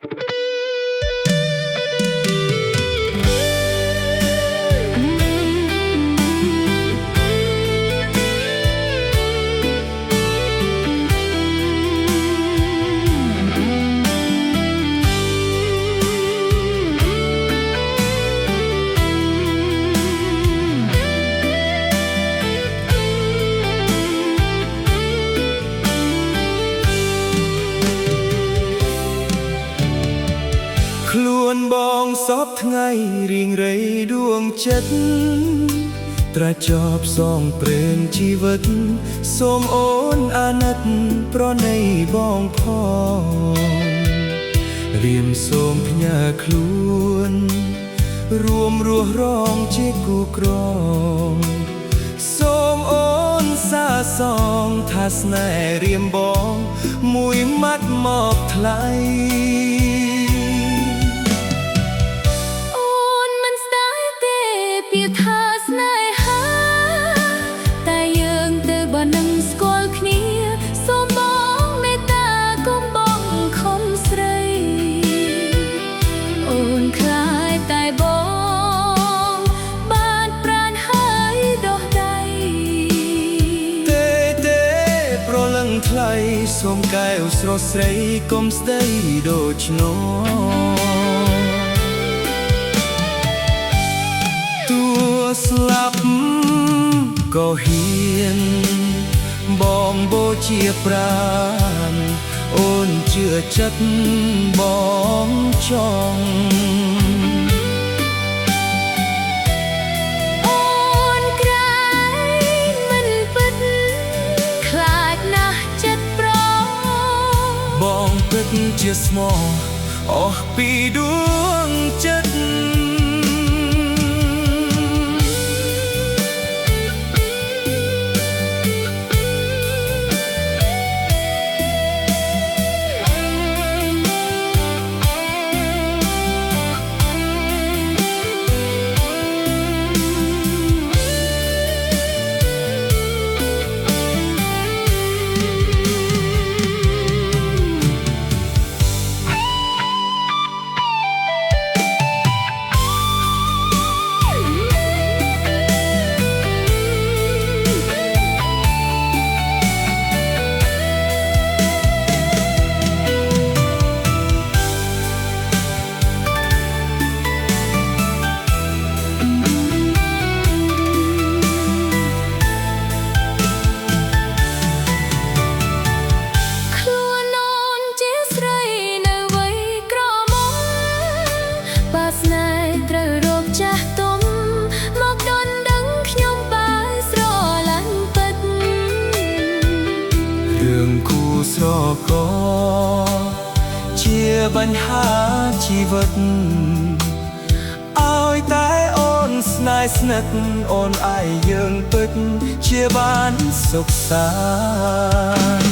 ខ្លួនបងសពថ្ងៃរៀងរៃដួងចិត្តត្រាចប់សងព្រេងជីវិតសូមអូនអាណិតប្រណីបងផងរៀមសូមផ្ញើខ្លួនរួមរស់រងជាគូក្រងសូមអូនសាសងថាស្នេហ៍រៀមបងមួយម៉ាត់មកថ្លៃពាក្យថាស្នេហាតែយើងទៅបើនឹងស្គាល់គ្នាសូមបងមេត្តាកុំបងខំស្រីអូនខ្លាចតែបងបានប្រានហើយដោះដៃទេប្រលឹងថ្លៃសូមកែវស្រស់ស្រីកុំស្ដីដូចនោះស្លាប់ក៏ហ៊ានបងបូជាប្រាណអូនជឿចិត្តបងចង់អូនក្រែងមិនពិតខ្លាចណាស់ចិត្តប្របងពិតជាស្មោះអស់ពីដួងចិត្តរឿងគូស្រករជាបញ្ហាជីវិតឲ្យតែអូនស្នេហ៍ស្និទ្ធអូនអាយយើងពិតជាបានសុខសាន្ត